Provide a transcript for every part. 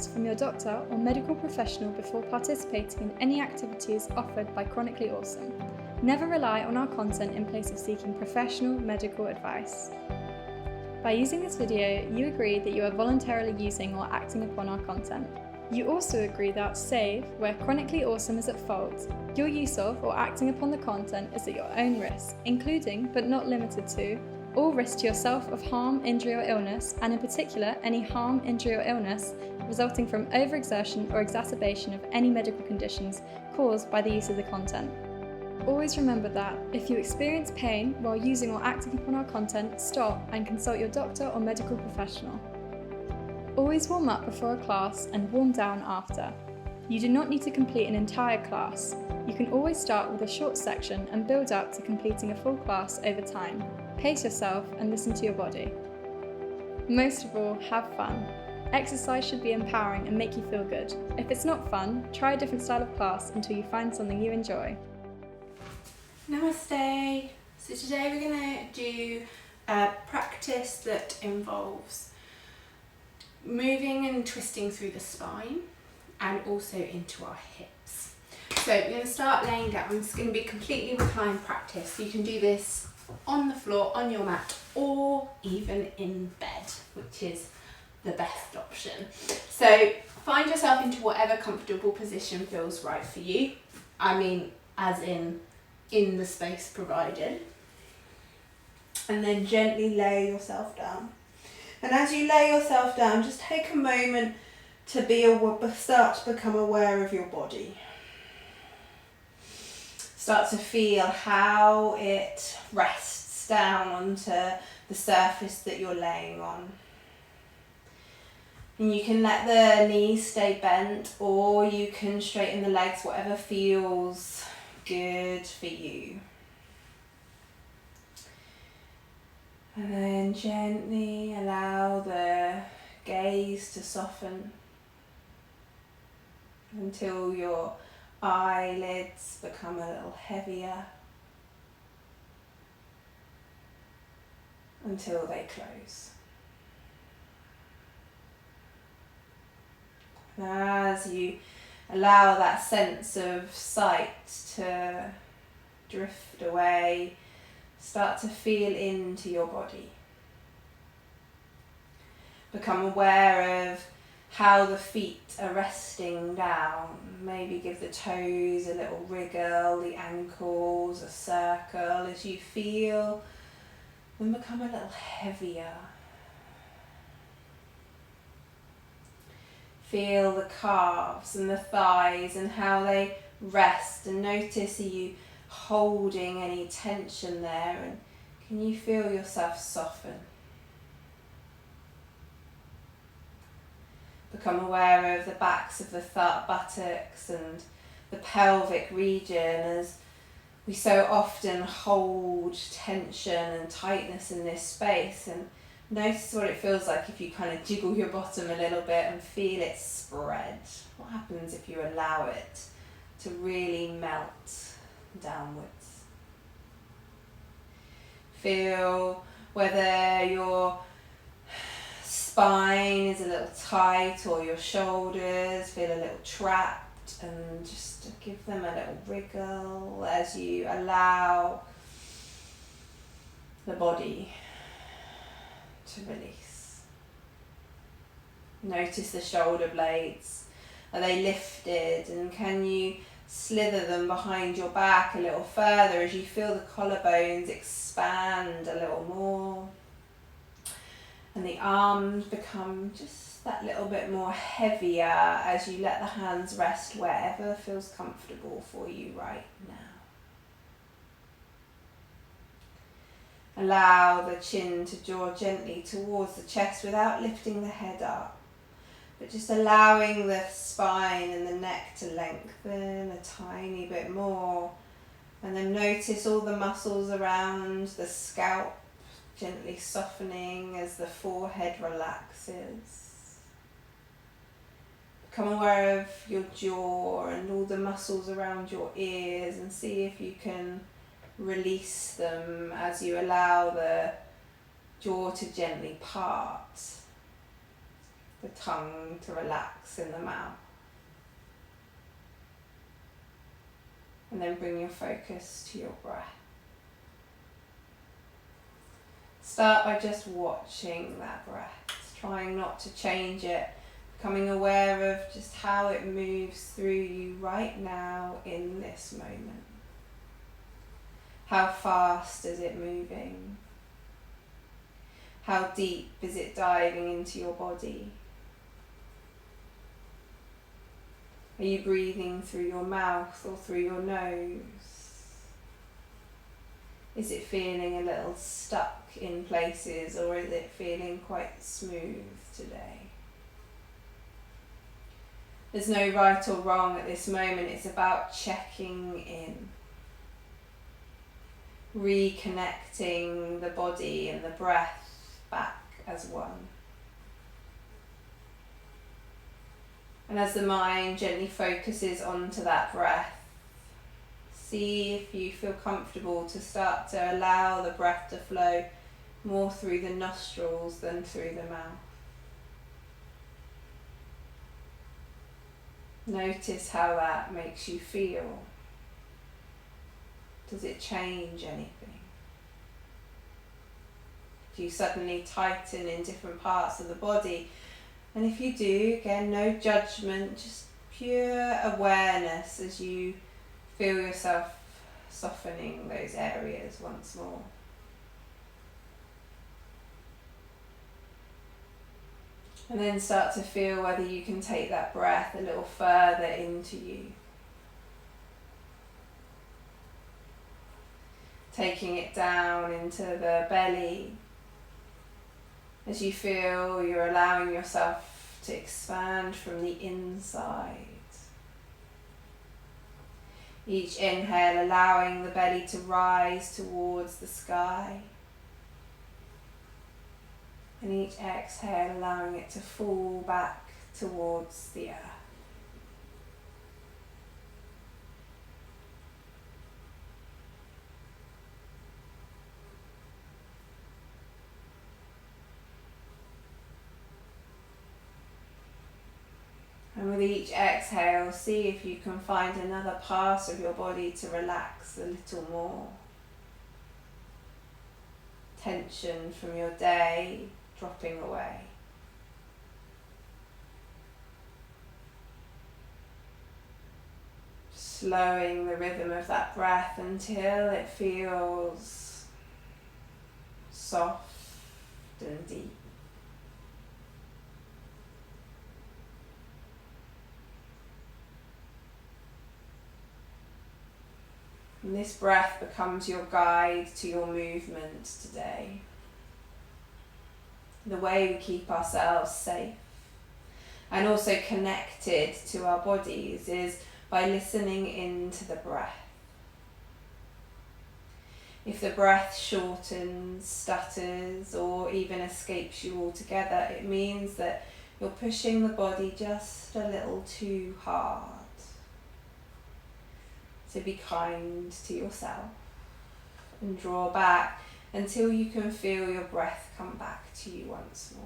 advice from your doctor or medical professional before participating in any activities offered by Chronically Awesome. Never rely on our content in place of seeking professional medical advice. By using this video, you agree that you are voluntarily using or acting upon our content. You also agree that, save where Chronically Awesome is at fault, your use of or acting upon the content is at your own risk, including, but not limited to, all risk to yourself of harm, injury or illness, and in particular any harm, injury or illness resulting from overexertion or exacerbation of any medical conditions caused by the use of the content. Always remember that, if you experience pain while using or acting upon our content, stop and consult your doctor or medical professional. Always warm up before a class and warm down after. You do not need to complete an entire class. You can always start with a short section and build up to completing a full class over time. Pace yourself and listen to your body. Most of all, have fun. Exercise should be empowering and make you feel good. If it's not fun, try a different style of class until you find something you enjoy. Namaste. So today we're going to do a practice that involves moving and twisting through the spine and also into our hips. So we're going to start laying down. It's going to be completely reclined practice. So you can do this on the floor, on your mat, or even in bed, which is the best option. So find yourself into whatever comfortable position feels right for you. I mean, as in the space provided. And then gently lay yourself down. And as you lay yourself down, just take a moment to start to become aware of your body. Start to feel how it rests down onto the surface that you're laying on. And you can let the knees stay bent, or you can straighten the legs, whatever feels good for you. And then gently allow the gaze to soften until your eyelids become a little heavier, until they close. And as you allow that sense of sight to drift away, start to feel into your body. Become aware of how the feet are resting down. Maybe give the toes a little wriggle, the ankles a circle as you feel them become a little heavier. Feel the calves and the thighs and how they rest, and notice, are you holding any tension there, and can you feel yourself soften? Become aware of the backs of the buttocks and the pelvic region, as we so often hold tension and tightness in this space, and notice what it feels like if you kind of jiggle your bottom a little bit and feel it spread. What happens if you allow it to really melt downwards? Feel whether your spine is a little tight or your shoulders feel a little trapped, and just give them a little wriggle as you allow the body to release. Notice the shoulder blades. Are they lifted, and can you slither them behind your back a little further as you feel the collarbones expand a little more, and the arms become just that little bit more heavier as you let the hands rest wherever feels comfortable for you right now. Allow the chin to draw gently towards the chest without lifting the head up, but just allowing the spine and the neck to lengthen a tiny bit more. And then notice all the muscles around the scalp gently softening as the forehead relaxes. Become aware of your jaw and all the muscles around your ears, and see if you can release them as you allow the jaw to gently part. the tongue to relax in the mouth. And then bring your focus to your breath. Start by just watching that breath, trying not to change it, becoming aware of just how it moves through you right now in this moment. How fast is it moving? How deep is it diving into your body? Are you breathing through your mouth or through your nose? Is it feeling a little stuck in places, or is it feeling quite smooth today? There's no right or wrong at this moment. It's about checking in. Reconnecting the body and the breath back as one. And as the mind gently focuses onto that breath, see if you feel comfortable to start to allow the breath to flow more through the nostrils than through the mouth. Notice how that makes you feel. Does it change anything? Do you suddenly tighten in different parts of the body? And if you do, again, no judgment, just pure awareness as you feel yourself softening those areas once more. And then start to feel whether you can take that breath a little further into you. Taking it down into the belly. As you feel you're allowing yourself to expand from the inside. Each inhale allowing the belly to rise towards the sky. And each exhale allowing it to fall back towards the earth. And with each exhale, see if you can find another part of your body to relax a little more. Tension from your day dropping away. Slowing the rhythm of that breath until it feels soft and deep. And this breath becomes your guide to your movement today. The way we keep ourselves safe and also connected to our bodies is by listening into the breath. If the breath shortens, stutters, or even escapes you altogether, it means that you're pushing the body just a little too hard. So be kind to yourself and draw back until you can feel your breath come back to you once more.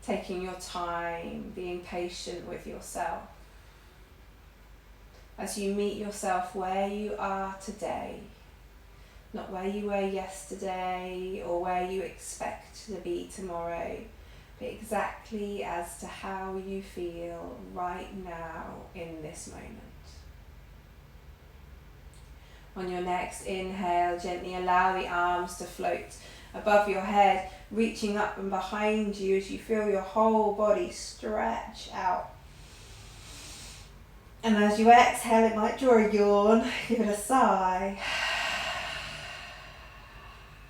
Taking your time, being patient with yourself. As you meet yourself where you are today, not where you were yesterday or where you expect to be tomorrow, but exactly as to how you feel right now in this moment. On your next inhale, gently allow the arms to float above your head, reaching up and behind you as you feel your whole body stretch out. And as you exhale, it might draw a yawn, give it a sigh,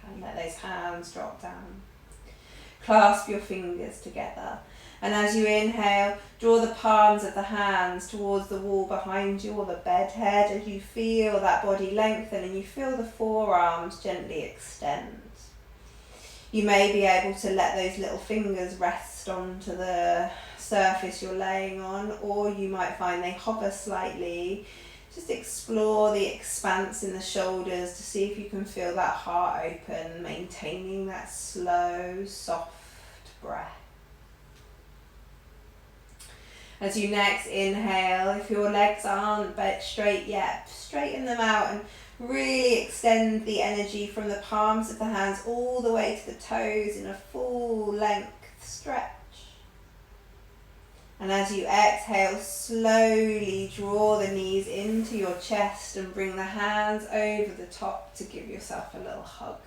and let those hands drop down. Clasp your fingers together, and as you inhale, draw the palms of the hands towards the wall behind you or the bed head as you feel that body lengthen and you feel the forearms gently extend. You may be able to let those little fingers rest onto the surface you're laying on, or you might find they hover slightly. Just explore the expanse in the shoulders to see if you can feel that heart open, maintaining that slow, soft breath. As you next inhale, if your legs aren't bent straight yet, straighten them out and really extend the energy from the palms of the hands all the way to the toes in a full length stretch. And as you exhale, slowly draw the knees into your chest and bring the hands over the top to give yourself a little hug.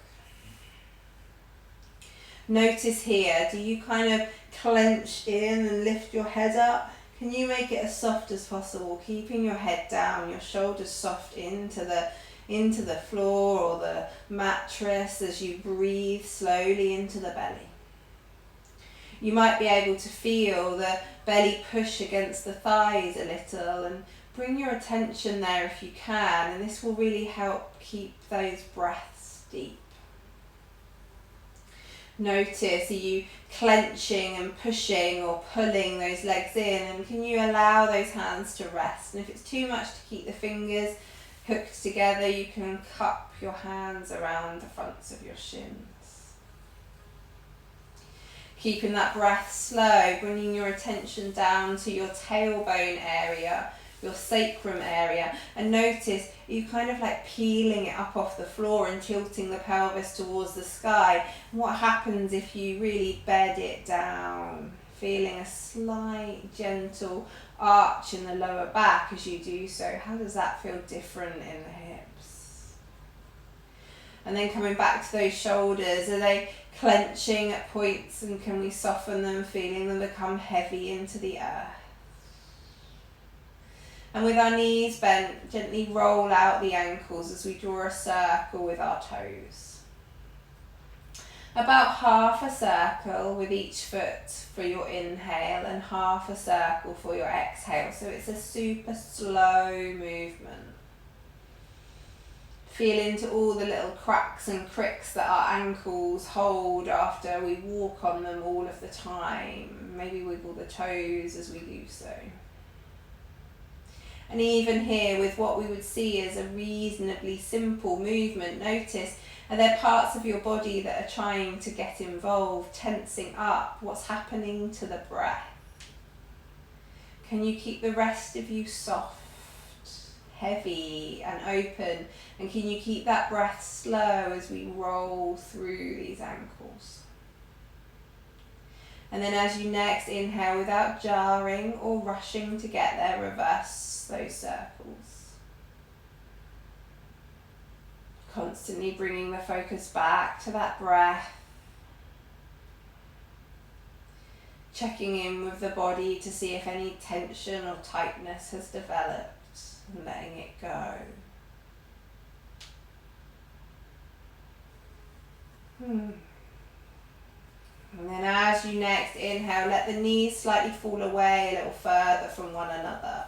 Notice here, do you kind of clench in and lift your head up? Can you make it as soft as possible, keeping your head down, your shoulders soft into the floor or the mattress as you breathe slowly into the belly? You might be able to feel the belly push against the thighs a little, and bring your attention there if you can, and this will really help keep those breaths deep. Notice, are you clenching and pushing or pulling those legs in, and can you allow those hands to rest? And if it's too much to keep the fingers hooked together, you can cup your hands around the fronts of your shins. Keeping that breath slow, bringing your attention down to your tailbone area, your sacrum area, and notice you kind of like peeling it up off the floor and tilting the pelvis towards the sky. And what happens if you really bed it down, feeling a slight gentle arch in the lower back as you do so? How does that feel different in the hips? And then coming back to those shoulders, are they clenching at points, and can we soften them, feeling them become heavy into the earth? And with our knees bent, gently roll out the ankles as we draw a circle with our toes. About half a circle with each foot for your inhale and half a circle for your exhale. So it's a super slow movement. Feel into all the little cracks and cricks that our ankles hold after we walk on them all of the time. Maybe wiggle the toes as we do so. And even here, with what we would see as a reasonably simple movement, notice, are there parts of your body that are trying to get involved, tensing up? What's happening to the breath? Can you keep the rest of you soft, heavy and open? And can you keep that breath slow as we roll through these ankles? And then as you next inhale, without jarring or rushing to get there, reverse those circles. Constantly bringing the focus back to that breath. Checking in with the body to see if any tension or tightness has developed, and letting it go. And then as you next inhale, let the knees slightly fall away a little further from one another.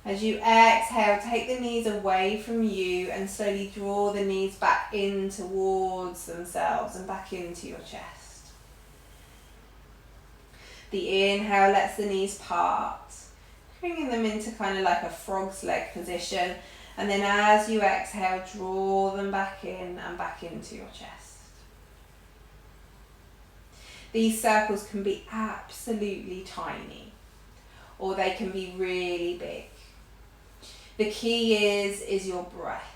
As you exhale, take the knees away from you and slowly draw the knees back in towards themselves and back into your chest. The inhale lets the knees part, bringing them into kind of like a frog's leg position. And then as you exhale, draw them back in and back into your chest. These circles can be absolutely tiny, or they can be really big. The key is your breath.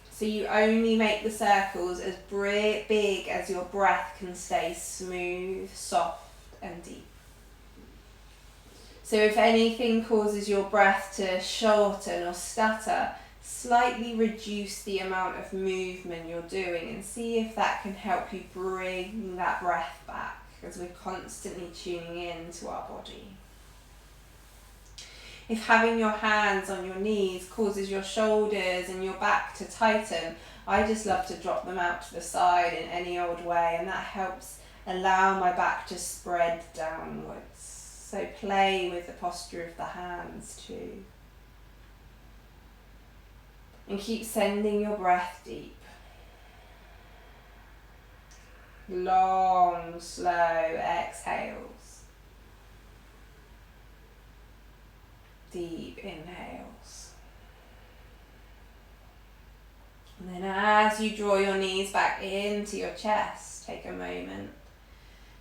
So you only make the circles as big as your breath can stay smooth, soft and deep. So if anything causes your breath to shorten or stutter, slightly reduce the amount of movement you're doing and see if that can help you bring that breath back as we're constantly tuning in to our body. If having your hands on your knees causes your shoulders and your back to tighten, I just love to drop them out to the side in any old way, and that helps allow my back to spread downwards. So play with the posture of the hands too. And keep sending your breath deep. Long, slow exhales. Deep inhales. And then as you draw your knees back into your chest, take a moment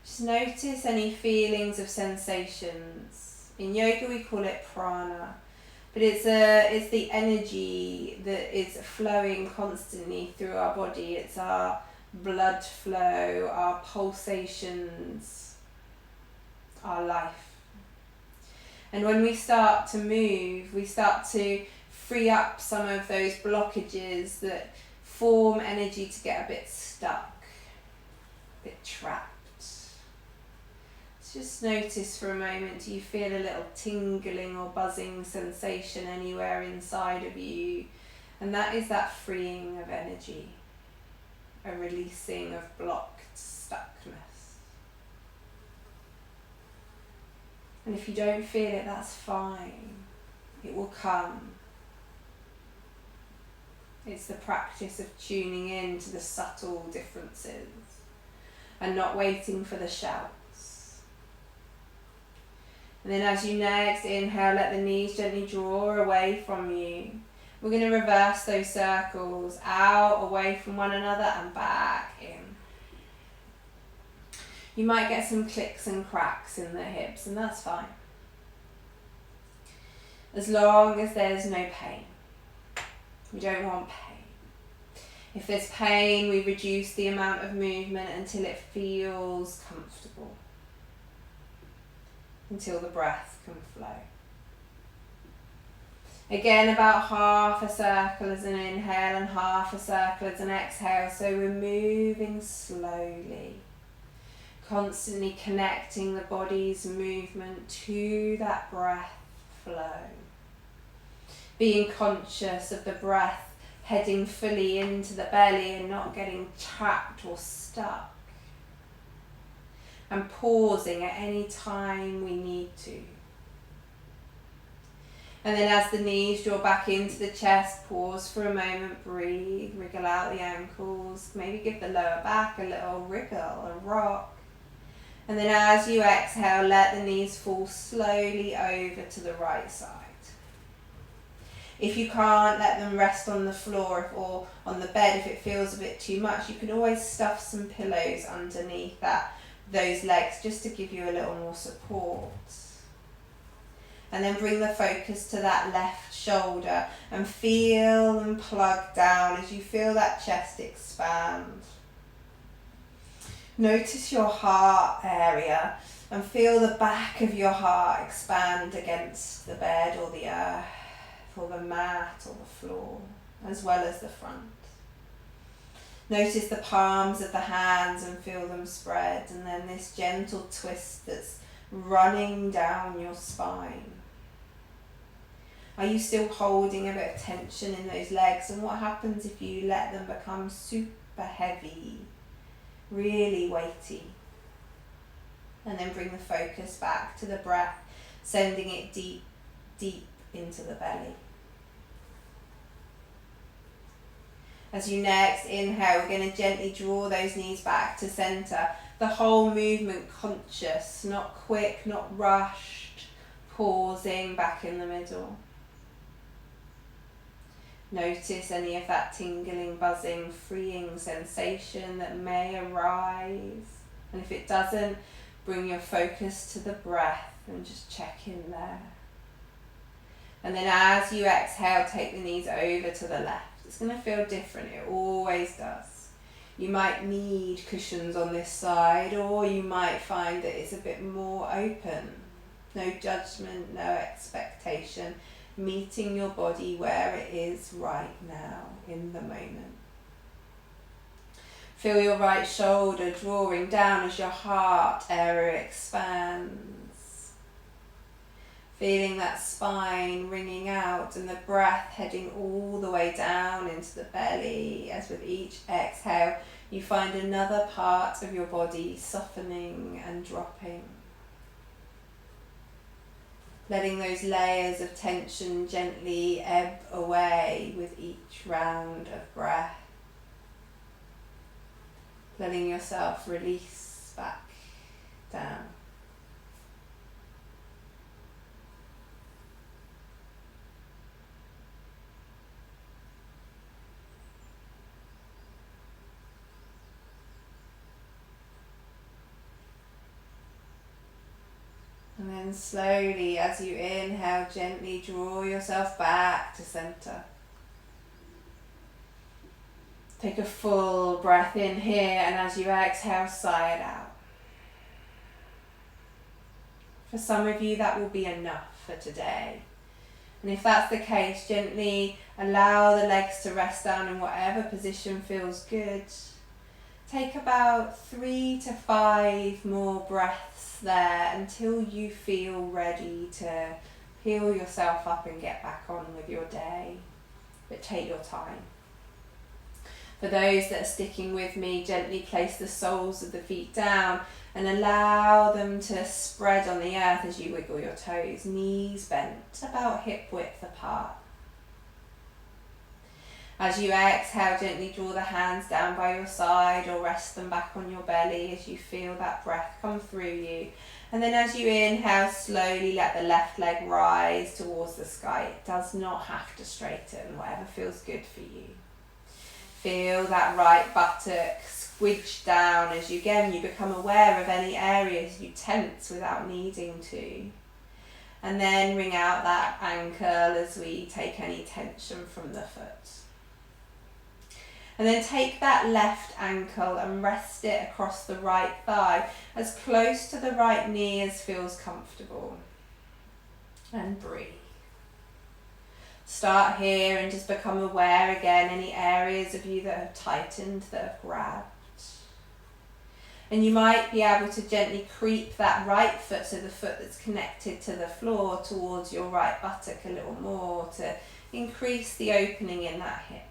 Just notice any feelings of sensations. In yoga we call it prana, but it's the energy that is flowing constantly through our body. It's our blood flow, our pulsations, our life. And when we start to move, we start to free up some of those blockages that form energy to get a bit stuck, a bit trapped. Just notice for a moment, do you feel a little tingling or buzzing sensation anywhere inside of you? And that is that freeing of energy, a releasing of blocked stuckness. And if you don't feel it, that's fine. It will come. It's the practice of tuning in to the subtle differences and not waiting for the shouts. And then as you next inhale, let the knees gently draw away from you. We're going to reverse those circles out, away from one another and back in. You might get some clicks and cracks in the hips, and that's fine. As long as there's no pain. We don't want pain. If there's pain, we reduce the amount of movement until it feels comfortable. Until the breath can flow. Again, about half a circle as an inhale and half a circle as an exhale. So we're moving slowly, constantly connecting the body's movement to that breath flow. Being conscious of the breath heading fully into the belly and not getting trapped or stuck. And pausing at any time we need to. And then as the knees draw back into the chest, pause for a moment, breathe, wriggle out the ankles, maybe give the lower back a little wriggle, a rock. And then as you exhale, let the knees fall slowly over to the right side. If you can't, let them rest on the floor or on the bed if it feels a bit too much. You can always stuff some pillows underneath those legs just to give you a little more support. And then bring the focus to that left shoulder and feel and plug down as you feel that chest expand. Notice your heart area and feel the back of your heart expand against the bed or the earth or the mat or the floor, as well as the front. Notice the palms of the hands and feel them spread, and then this gentle twist that's running down your spine. Are you still holding a bit of tension in those legs? And what happens if you let them become super heavy, really weighty? And then bring the focus back to the breath, sending it deep, deep into the belly. As you next inhale, we're going to gently draw those knees back to center. The whole movement conscious, not quick, not rushed, pausing back in the middle. Notice any of that tingling, buzzing, freeing sensation that may arise. And if it doesn't, bring your focus to the breath and just check in there. And then as you exhale, take the knees over to the left. It's going to feel different, it always does. You might need cushions on this side, or you might find that it's a bit more open. No judgment, no expectation. Meeting your body where it is right now, in the moment. Feel your right shoulder drawing down as your heart area expands. Feeling that spine ringing out and the breath heading all the way down into the belly. As with each exhale, you find another part of your body softening and dropping. Letting those layers of tension gently ebb away with each round of breath. Letting yourself release back down. then slowly, as you inhale, gently draw yourself back to center. Take a full breath in here, and as you exhale, sigh it out. For some of you, that will be enough for today. And if that's the case, gently allow the legs to rest down in whatever position feels good. Take about 3 to 5 more breaths there until you feel ready to heal yourself up and get back on with your day. But take your time. For those that are sticking with me, gently place the soles of the feet down and allow them to spread on the earth as you wiggle your toes, knees bent about hip width apart. As you exhale, gently draw the hands down by your side or rest them back on your belly as you feel that breath come through you. And then as you inhale, slowly let the left leg rise towards the sky. It does not have to straighten, whatever feels good for you. Feel that right buttock squidge down as you become aware of any areas you tense without needing to. And then wring out that ankle as we take any tension from the foot. And then take that left ankle and rest it across the right thigh, as close to the right knee as feels comfortable. And breathe. Start here and just become aware again, any areas of you that have tightened, that have grabbed. And you might be able to gently creep that right foot, so the foot that's connected to the floor, towards your right buttock a little more to increase the opening in that hip.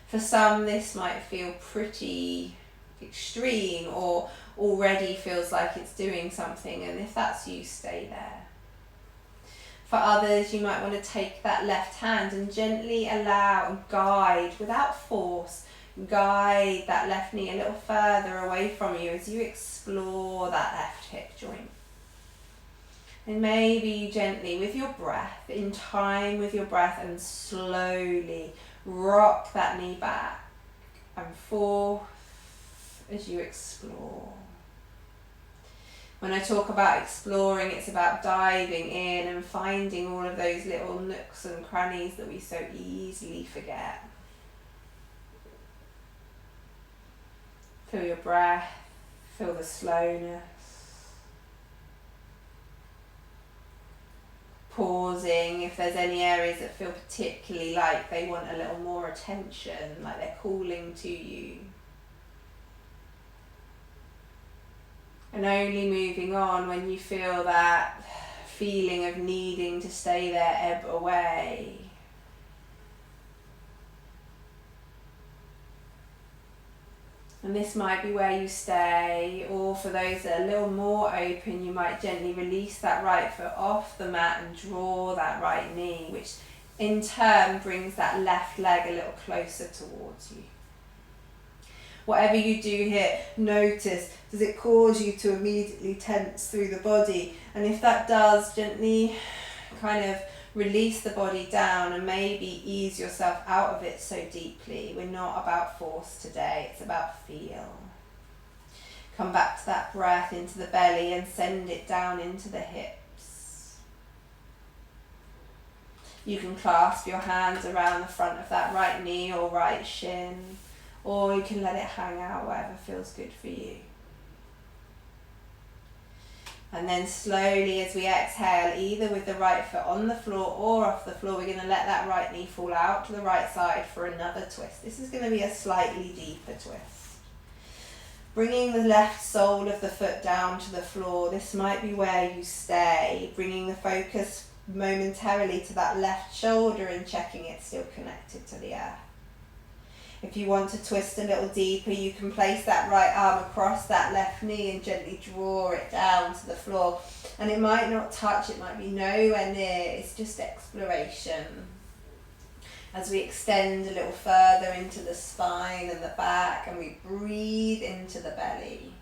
For some, this might feel pretty extreme or already feels like it's doing something, and if that's you, stay there. For others, you might want to take that left hand and gently allow and guide, without force, guide that left knee a little further away from you as you explore that left hip joint. And maybe gently, with your breath, in time with your breath, and slowly rock that knee back and forth as you explore. When I talk about exploring, it's about diving in and finding all of those little nooks and crannies that we so easily forget. Feel your breath, feel the slowness. Pausing if there's any areas that feel particularly like they want a little more attention, like they're calling to you. And only moving on when you feel that feeling of needing to stay there ebb away. And this might be where you stay, or for those that are a little more open, you might gently release that right foot off the mat and draw that right knee, which in turn brings that left leg a little closer towards you. Whatever you do here, notice, does it cause you to immediately tense through the body? And if that does, gently kind of release the body down and maybe ease yourself out of it so deeply. We're not about force today, it's about feel. Come back to that breath into the belly and send it down into the hips. You can clasp your hands around the front of that right knee or right shin, or you can let it hang out, whatever feels good for you. And then slowly as we exhale, either with the right foot on the floor or off the floor, we're going to let that right knee fall out to the right side for another twist. This is going to be a slightly deeper twist. Bringing the left sole of the foot down to the floor. This might be where you stay, bringing the focus momentarily to that left shoulder and checking it's still connected to the earth. If you want to twist a little deeper, you can place that right arm across that left knee and gently draw it down to the floor. And it might not touch, it might be nowhere near, it's just exploration. As we extend a little further into the spine and the back, and we breathe into the belly.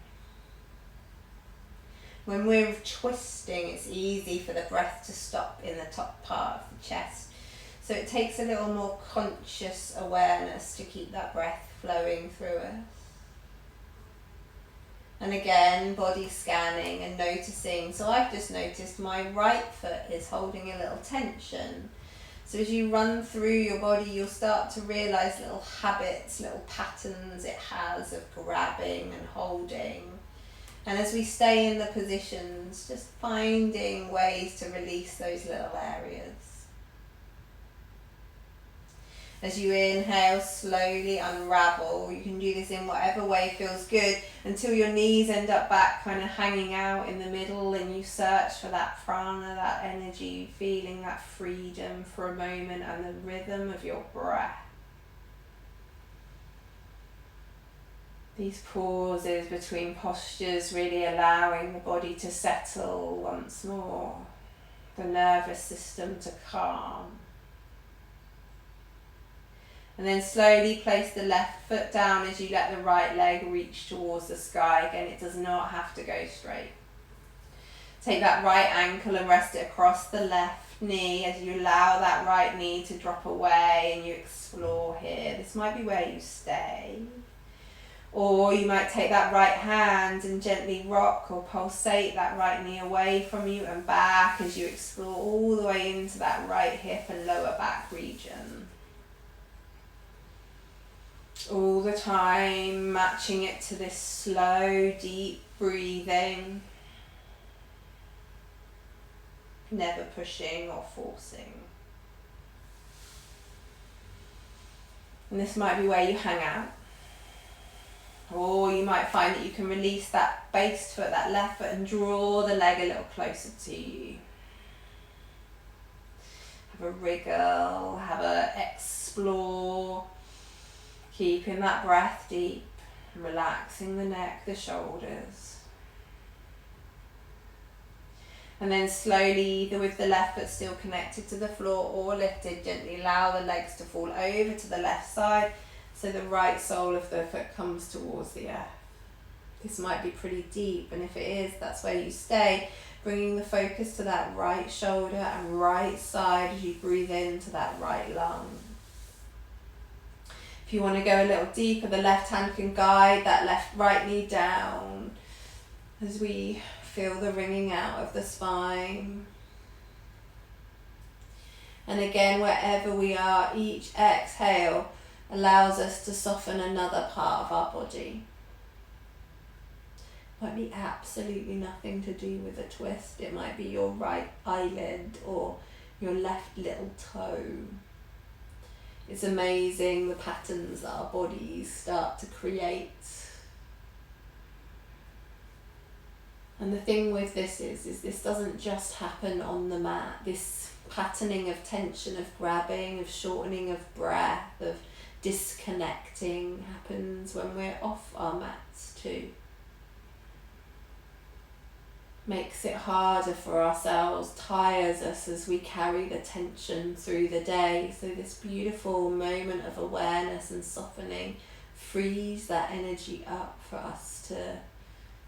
When we're twisting, it's easy for the breath to stop in the top part of the chest. So it takes a little more conscious awareness to keep that breath flowing through us. And again, body scanning and noticing. So I've just noticed my right foot is holding a little tension. So as you run through your body, you'll start to realise little habits, little patterns it has of grabbing and holding. And as we stay in the positions, just finding ways to release those little areas. As you inhale, slowly unravel. You can do this in whatever way feels good until your knees end up back kind of hanging out in the middle, and you search for that prana, that energy, feeling that freedom for a moment and the rhythm of your breath. These pauses between postures really allowing the body to settle once more, the nervous system to calm. And then slowly place the left foot down as you let the right leg reach towards the sky. Again, it does not have to go straight. Take that right ankle and rest it across the left knee as you allow that right knee to drop away and you explore here. This might be where you stay. Or you might take that right hand and gently rock or pulsate that right knee away from you and back as you explore all the way into that right hip and lower back region. All the time matching it to this slow, deep breathing. Never pushing or forcing. And this might be where you hang out. Or you might find that you can release that base foot, that left foot, and draw the leg a little closer to you. Have a wriggle, have a explore. Keeping that breath deep, relaxing the neck, the shoulders. And then slowly, either with the left foot still connected to the floor or lifted, gently allow the legs to fall over to the left side so the right sole of the foot comes towards the earth. This might be pretty deep, and if it is, that's where you stay, bringing the focus to that right shoulder and right side as you breathe into that right lung. If you want to go a little deeper, the left hand can guide that right knee down as we feel the wringing out of the spine. And again, wherever we are, each exhale allows us to soften another part of our body. Might be absolutely nothing to do with a twist. It might be your right eyelid or your left little toe. It's amazing the patterns that our bodies start to create. And the thing with this is this doesn't just happen on the mat. This patterning of tension, of grabbing, of shortening of breath, of disconnecting happens when we're off our mats too. Makes it harder for ourselves, tires us as we carry the tension through the day. So this beautiful moment of awareness and softening frees that energy up for us to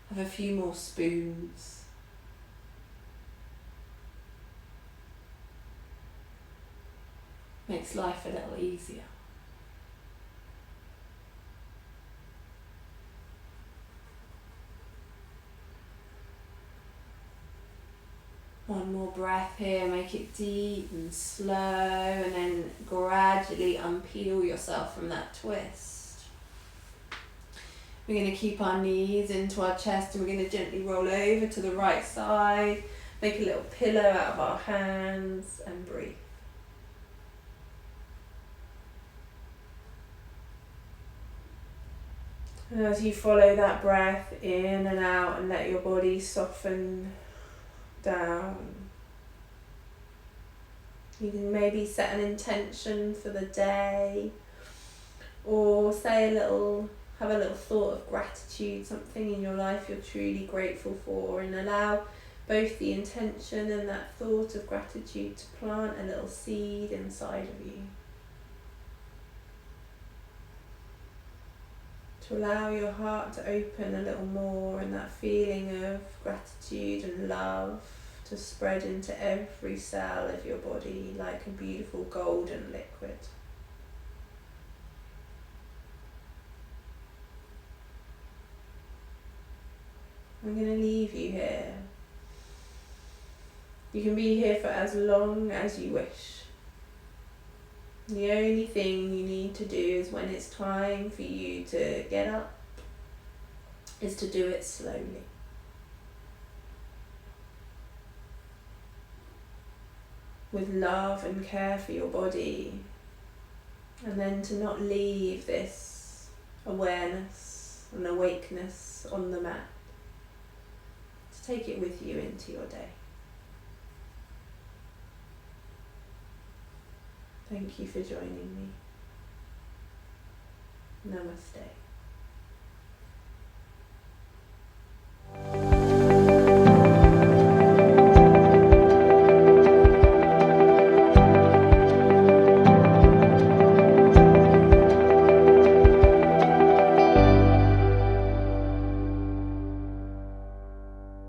have a few more spoons. Makes life a little easier. One more breath here, make it deep and slow, and then gradually unpeel yourself from that twist. We're going to keep our knees into our chest and we're going to gently roll over to the right side, make a little pillow out of our hands and breathe. And as you follow that breath in and out and let your body soften down, you can maybe set an intention for the day, or have a little thought of gratitude, something in your life you're truly grateful for, and allow both the intention and that thought of gratitude to plant a little seed inside of you. To allow your heart to open a little more and that feeling of gratitude and love to spread into every cell of your body like a beautiful golden liquid. I'm going to leave you here. You can be here for as long as you wish. The only thing you need to do is when it's time for you to get up, is to do it slowly. With love and care for your body, and then to not leave this awareness and awakeness on the mat. To take it with you into your day. Thank you for joining me. Namaste.